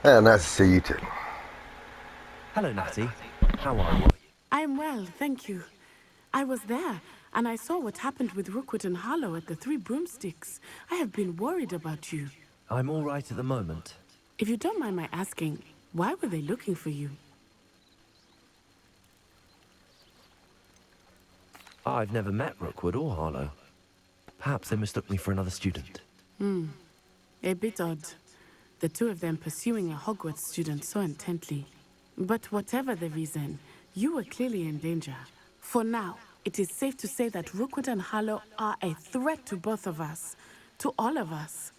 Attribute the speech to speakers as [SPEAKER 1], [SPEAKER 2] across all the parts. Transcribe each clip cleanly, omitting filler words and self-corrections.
[SPEAKER 1] Yeah, nice to see you too.
[SPEAKER 2] Hello, Natty. How are you?
[SPEAKER 3] I am well, thank you. I was there, and I saw what happened with Rookwood and Harlow at the Three Broomsticks. I have been worried about you.
[SPEAKER 2] I'm all right at the moment.
[SPEAKER 3] If you don't mind my asking, why were they looking for you?
[SPEAKER 2] I've never met Rookwood or Harlow. Perhaps they mistook me for another student.
[SPEAKER 3] A bit odd. The two of them pursuing a Hogwarts student so intently. But whatever the reason, you were clearly in danger. For now, it is safe to say that Rookwood and Harlow are a threat to both of us. To all of us.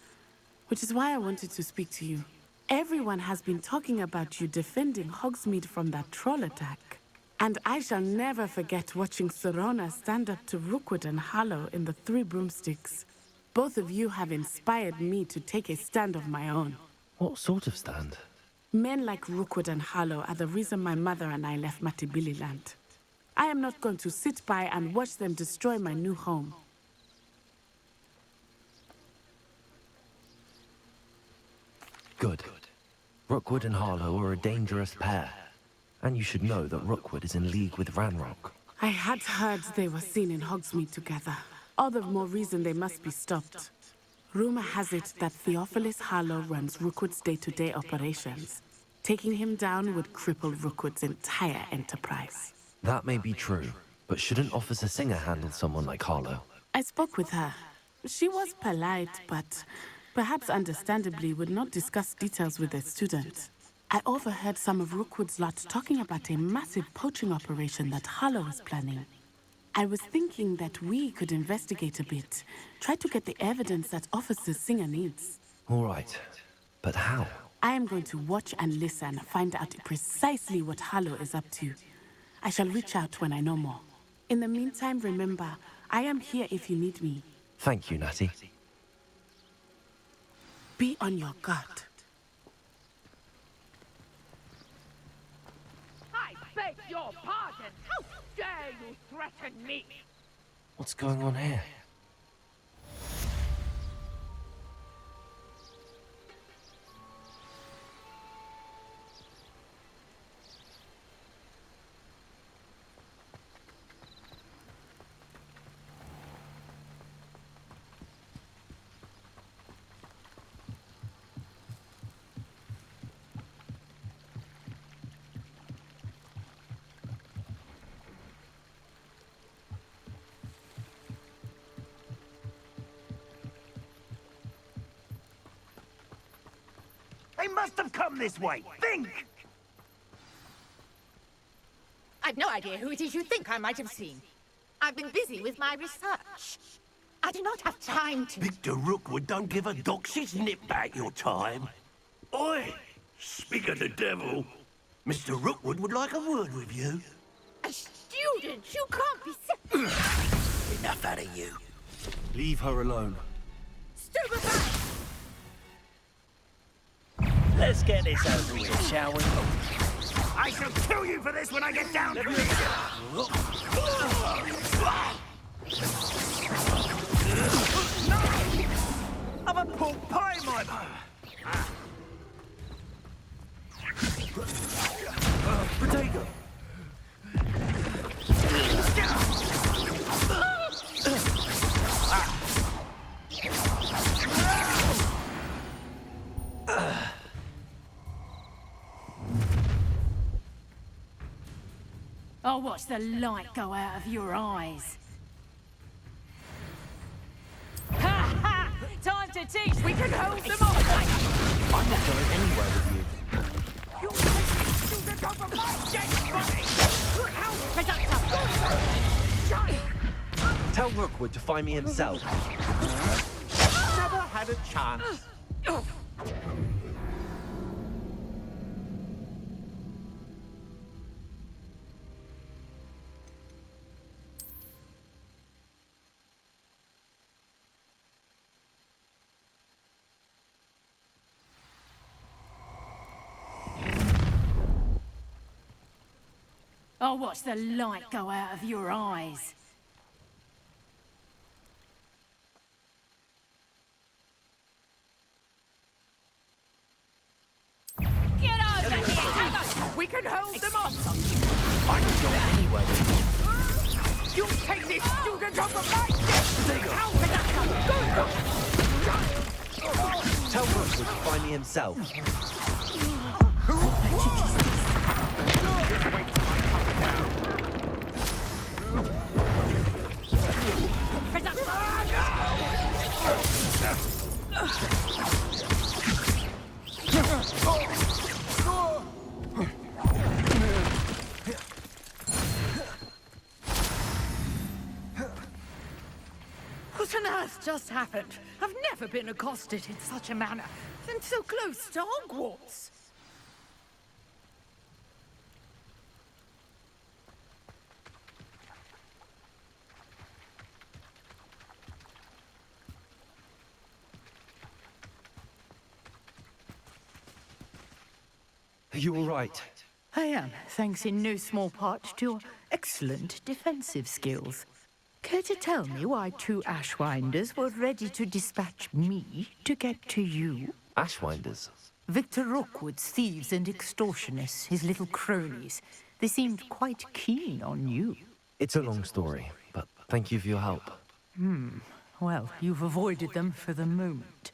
[SPEAKER 3] Which is why I wanted to speak to you. Everyone has been talking about you defending Hogsmeade from that troll attack. And I shall never forget watching Serona stand up to Rookwood and Harlow in the Three Broomsticks. Both of you have inspired me to take a stand of my own.
[SPEAKER 2] What sort of stand?
[SPEAKER 3] Men like Rookwood and Harlow are the reason my mother and I left Matibililand. I am not going to sit by and watch them destroy my new home.
[SPEAKER 2] Good. Rookwood and Harlow are a dangerous pair. And you should know that Rookwood is in league with Ranrock.
[SPEAKER 3] I had heard they were seen in Hogsmeade together. All the more reason they must be stopped. Rumor has it that Theophilus Harlow runs Rookwood's day-to-day operations. Taking him down would cripple Rookwood's entire enterprise.
[SPEAKER 2] That may be true, but shouldn't Officer Singer handle someone like Harlow?
[SPEAKER 3] I spoke with her. She was polite, but perhaps understandably would not discuss details with a student. I overheard some of Rookwood's lot talking about a massive poaching operation that Harlow was planning. I was thinking that we could investigate a bit, try to get the evidence that Officer Singer needs.
[SPEAKER 2] All right, but how?
[SPEAKER 3] I am going to watch and listen, find out precisely what Harlow is up to. I shall reach out when I know more. In the meantime, remember, I am here if you need me.
[SPEAKER 2] Thank you, Natty.
[SPEAKER 3] Be on your guard.
[SPEAKER 4] I beg your pardon! How dare you threaten me?
[SPEAKER 2] What's going on here?
[SPEAKER 5] They must have come this way. Think!
[SPEAKER 6] I've no idea who it is you think I might have seen. I've been busy with my research. I do not have time to...
[SPEAKER 5] Victor Rookwood don't give a doxy's nip back your time. Oi! Speak of the devil. Mr. Rookwood would like a word with you.
[SPEAKER 6] A student? You can't be...
[SPEAKER 5] Enough out of you.
[SPEAKER 7] Leave her alone.
[SPEAKER 6] Stupefy!
[SPEAKER 5] Let's get this over with, shall we? I shall kill you for this when I get down to it! I'm a pork pie, my... Potato!
[SPEAKER 8] I'll watch the light go out of your eyes. Ha ha! Time to teach! We can hold them off!
[SPEAKER 2] I'm not going anywhere with you.
[SPEAKER 4] You student over my dead body! Look how productive!
[SPEAKER 2] Tell Rookwood to find me himself.
[SPEAKER 5] Never had a chance.
[SPEAKER 8] I'll watch the light go out of your eyes. can hold them off!
[SPEAKER 2] I can go anyway.
[SPEAKER 8] You take this student off of my desk! How did that come?
[SPEAKER 2] Tell Rookwood to find me himself.
[SPEAKER 8] What on earth just happened? I've never been accosted in such a manner, and so close to Hogwarts.
[SPEAKER 2] Are you all right?
[SPEAKER 8] I am, thanks in no small part to your excellent defensive skills. Care to tell me why 2 Ashwinders were ready to dispatch me to get to you?
[SPEAKER 2] Ashwinders?
[SPEAKER 8] Victor Rookwood's thieves and extortionists, his little cronies. They seemed quite keen on you.
[SPEAKER 2] It's a long story, but thank you for your help.
[SPEAKER 8] Well, you've avoided them for the moment.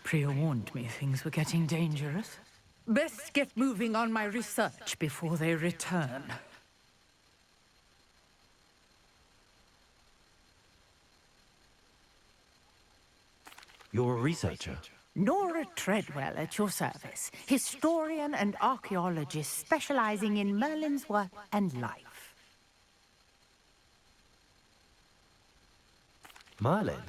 [SPEAKER 8] Priya warned me things were getting dangerous. Best get moving on my research before they return.
[SPEAKER 2] You're a researcher?
[SPEAKER 8] Nora Treadwell at your service, historian and archaeologist specializing in Merlin's work and life.
[SPEAKER 2] Merlin?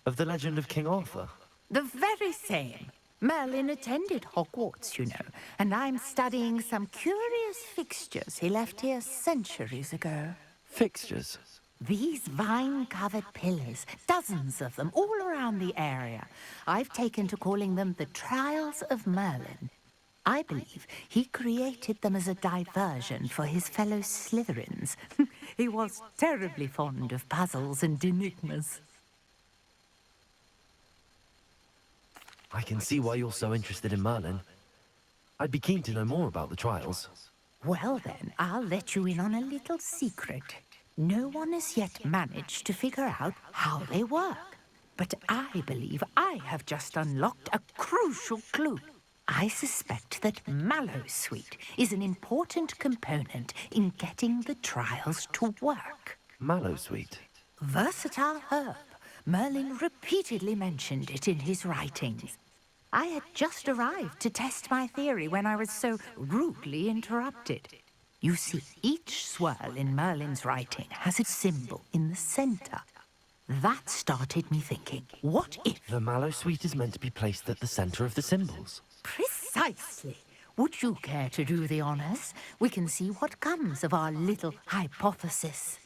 [SPEAKER 2] Of the legend of King Arthur?
[SPEAKER 8] The very same. Merlin attended Hogwarts, you know, and I'm studying some curious fixtures he left here centuries ago.
[SPEAKER 2] Fixtures?
[SPEAKER 8] These vine-covered pillars, dozens of them, all around the area. I've taken to calling them the Trials of Merlin. I believe he created them as a diversion for his fellow Slytherins. He was terribly fond of puzzles and enigmas.
[SPEAKER 2] I can see why you're so interested in Merlin. I'd be keen to know more about the trials.
[SPEAKER 8] Well then, I'll let you in on a little secret. No one has yet managed to figure out how they work. But I believe I have just unlocked a crucial clue. I suspect that Mallowsweet is an important component in getting the trials to work.
[SPEAKER 2] Mallowsweet?
[SPEAKER 8] Versatile herb. Merlin repeatedly mentioned it in his writings. I had just arrived to test my theory when I was so rudely interrupted. You see, each swirl in Merlin's writing has a symbol in the center. That started me thinking, what if...
[SPEAKER 2] The Mallowsweet is meant to be placed at the center of the symbols.
[SPEAKER 8] Precisely. Would you care to do the honors? We can see what comes of our little hypothesis.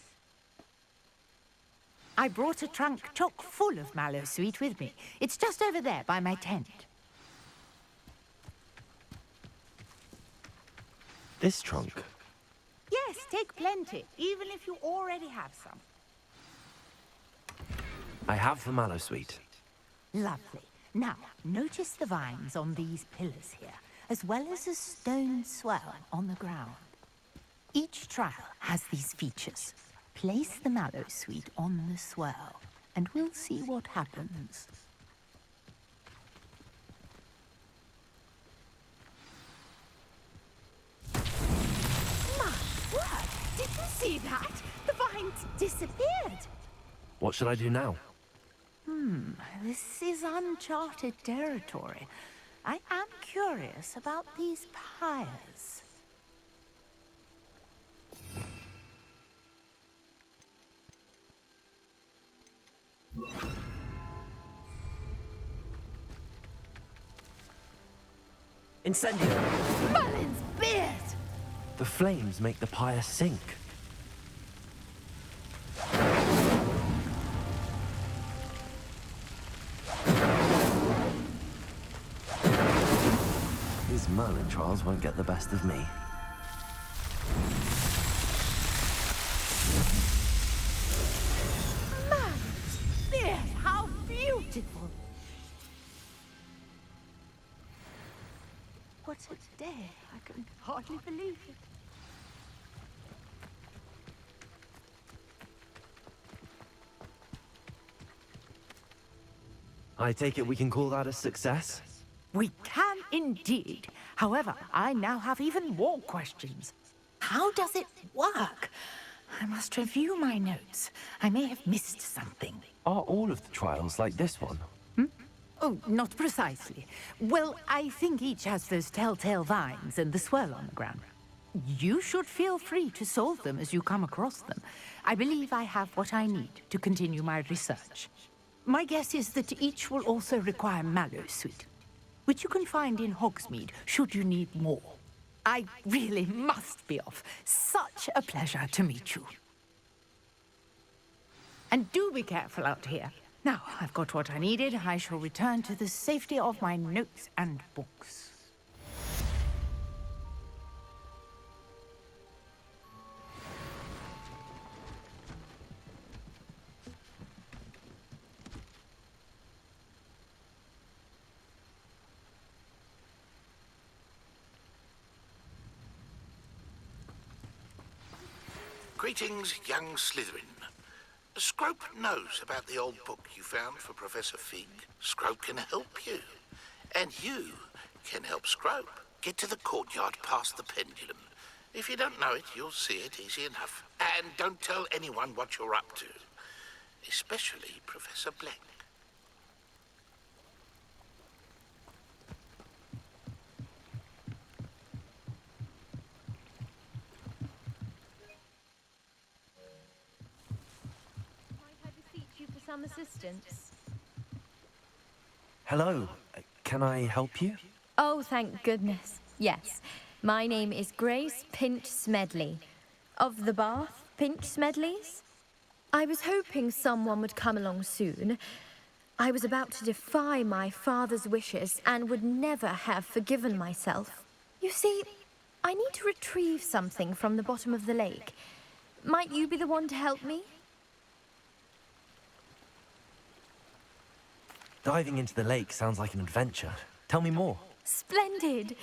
[SPEAKER 8] I brought a trunk chock full of Mallowsweet with me. It's just over there by my tent.
[SPEAKER 2] This trunk?
[SPEAKER 8] Yes, take plenty, even if you already have some.
[SPEAKER 2] I have the Mallowsweet.
[SPEAKER 8] Lovely. Now, notice the vines on these pillars here, as well as a stone swell on the ground. Each trial has these features. Place the Mallowsweet on the swell, and we'll see what happens. My word! Did you see that? The vines disappeared.
[SPEAKER 2] What should I do now?
[SPEAKER 8] This is uncharted territory. I am curious about these pyres.
[SPEAKER 2] Incendio!
[SPEAKER 8] Merlin's beard!
[SPEAKER 2] The flames make the pyre sink. These Merlin trials won't get the best of me.
[SPEAKER 8] Merlin's beard! How beautiful! What a day. I can hardly believe it.
[SPEAKER 2] I take it we can call that a success?
[SPEAKER 8] We can indeed. However, I now have even more questions. How does it work? I must review my notes. I may have missed something.
[SPEAKER 2] Are all of the trials like this one?
[SPEAKER 8] Oh, not precisely. Well, I think each has those telltale vines and the swirl on the ground. You should feel free to solve them as you come across them. I believe I have what I need to continue my research. My guess is that each will also require mallow sweet, which you can find in Hogsmeade should you need more. I really must be off. Such a pleasure to meet you. And do be careful out here. Now, I've got what I needed. I shall return to the safety of my notes and books.
[SPEAKER 1] Greetings, young Slytherin. Scrope knows about the old book you found for Professor Fig. Scrope can help you. And you can help Scrope get to the courtyard past the pendulum. If you don't know it, you'll see it easy enough. And don't tell anyone what you're up to. Especially Professor Black.
[SPEAKER 9] Some assistance.
[SPEAKER 2] Hello, can I help you?
[SPEAKER 9] Oh, thank goodness. Yes. My name is Grace Pinch Smedley. Of the Bath Pinch Smedleys? I was hoping someone would come along soon. I was about to defy my father's wishes and would never have forgiven myself. You see, I need to retrieve something from the bottom of the lake. Might you be the one to help me?
[SPEAKER 2] Diving into the lake sounds like an adventure. Tell me more.
[SPEAKER 9] Splendid!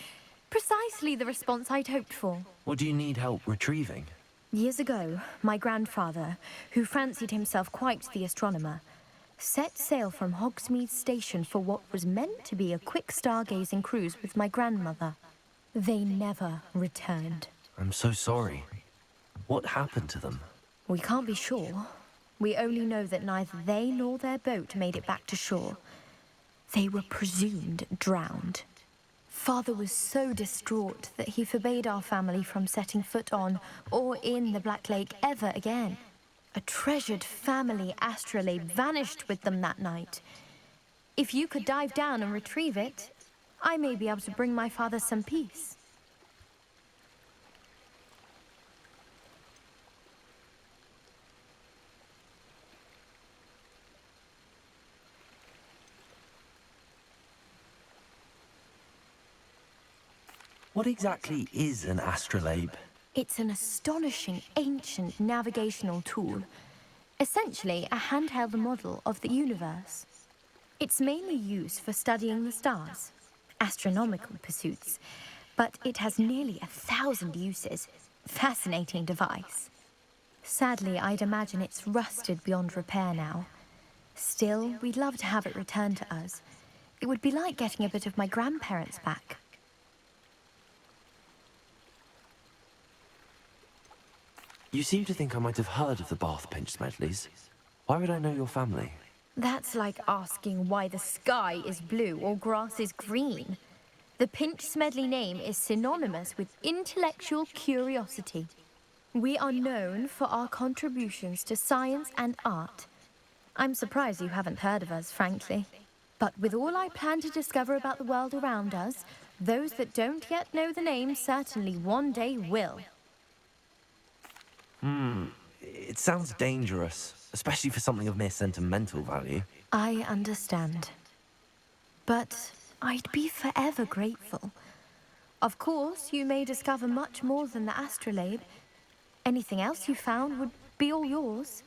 [SPEAKER 9] Precisely the response I'd hoped for.
[SPEAKER 2] What do you need help retrieving?
[SPEAKER 9] Years ago, my grandfather, who fancied himself quite the astronomer, set sail from Hogsmeade Station for what was meant to be a quick stargazing cruise with my grandmother. They never returned.
[SPEAKER 2] I'm so sorry. What happened to them?
[SPEAKER 9] We can't be sure. We only know that neither they nor their boat made it back to shore. They were presumed drowned. Father was so distraught that he forbade our family from setting foot on or in the Black Lake ever again. A treasured family astrolabe vanished with them that night. If you could dive down and retrieve it, I may be able to bring my father some peace.
[SPEAKER 2] What exactly is an astrolabe?
[SPEAKER 9] It's an astonishing ancient navigational tool. Essentially, a handheld model of the universe. It's mainly used for studying the stars, astronomical pursuits, but it has nearly 1,000 uses. Fascinating device. Sadly, I'd imagine it's rusted beyond repair now. Still, we'd love to have it returned to us. It would be like getting a bit of my grandparents back.
[SPEAKER 2] You seem to think I might have heard of the Bath Pinch Smedleys. Why would I know your family?
[SPEAKER 9] That's like asking why the sky is blue or grass is green. The Pinch Smedley name is synonymous with intellectual curiosity. We are known for our contributions to science and art. I'm surprised you haven't heard of us, frankly. But with all I plan to discover about the world around us, those that don't yet know the name certainly one day will.
[SPEAKER 2] It sounds dangerous, especially for something of mere sentimental value.
[SPEAKER 9] I understand. But I'd be forever grateful. Of course, you may discover much more than the astrolabe. Anything else you found would be all yours.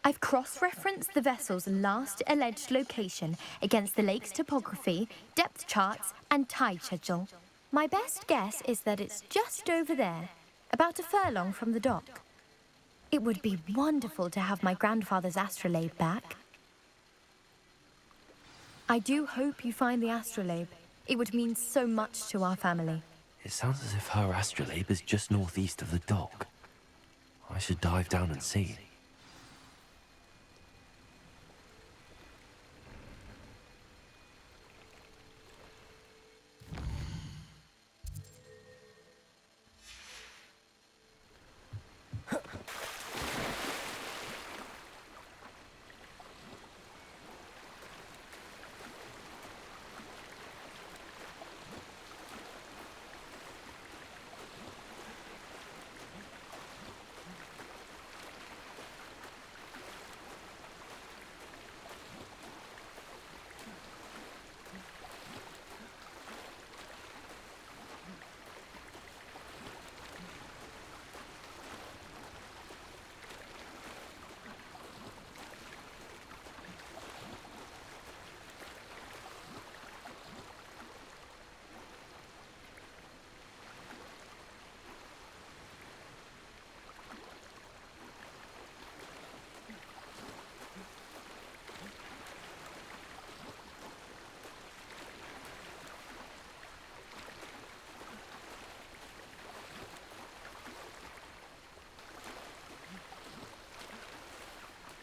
[SPEAKER 9] I've cross-referenced the vessel's last alleged location against the lake's topography, depth charts, and tide schedule. My best guess is that it's just over there, about a furlong from the dock. It would be wonderful to have my grandfather's astrolabe back. I do hope you find the astrolabe. It would mean so much to our family.
[SPEAKER 2] It sounds as if her astrolabe is just northeast of the dock. I should dive down and see.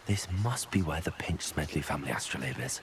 [SPEAKER 2] This must be where the Pinch Smedley family astrolabe is.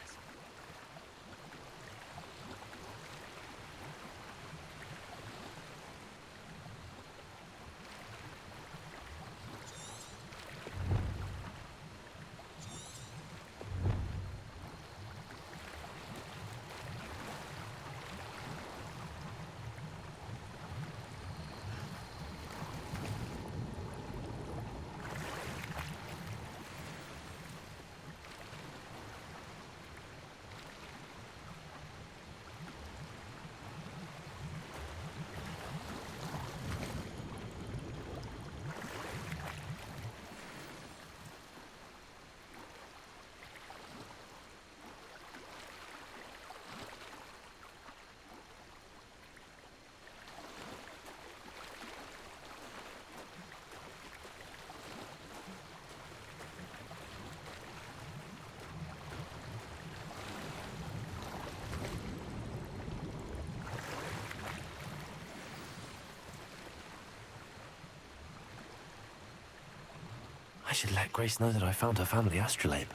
[SPEAKER 2] I should let Grace know that I found her family astrolabe.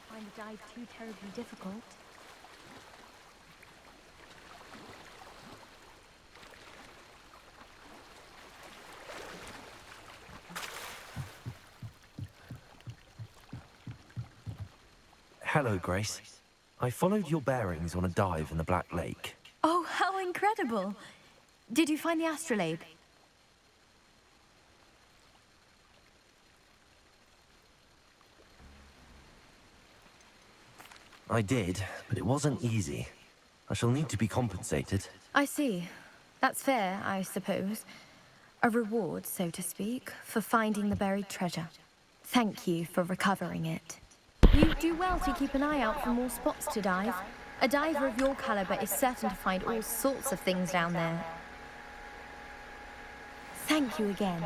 [SPEAKER 9] Find the dive too terribly difficult.
[SPEAKER 2] Hello, Grace. I followed your bearings on a dive in the Black Lake.
[SPEAKER 9] Oh, how incredible! Did you find the astrolabe?
[SPEAKER 2] I did, but it wasn't easy. I shall need to be compensated.
[SPEAKER 9] I see. That's fair, I suppose. A reward, so to speak, for finding the buried treasure. Thank you for recovering it. You do well to keep an eye out for more spots to dive. A diver of your caliber is certain to find all sorts of things down there. Thank you again.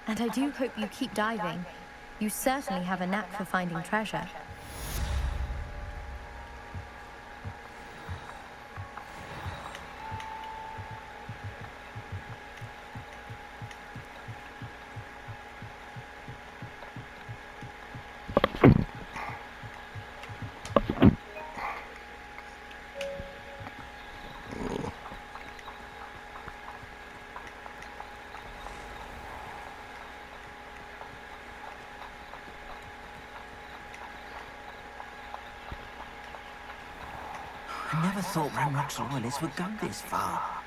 [SPEAKER 9] And I do hope you keep diving. You certainly have a knack for finding treasure.
[SPEAKER 10] I never thought Ranrock's loyalists would go this far.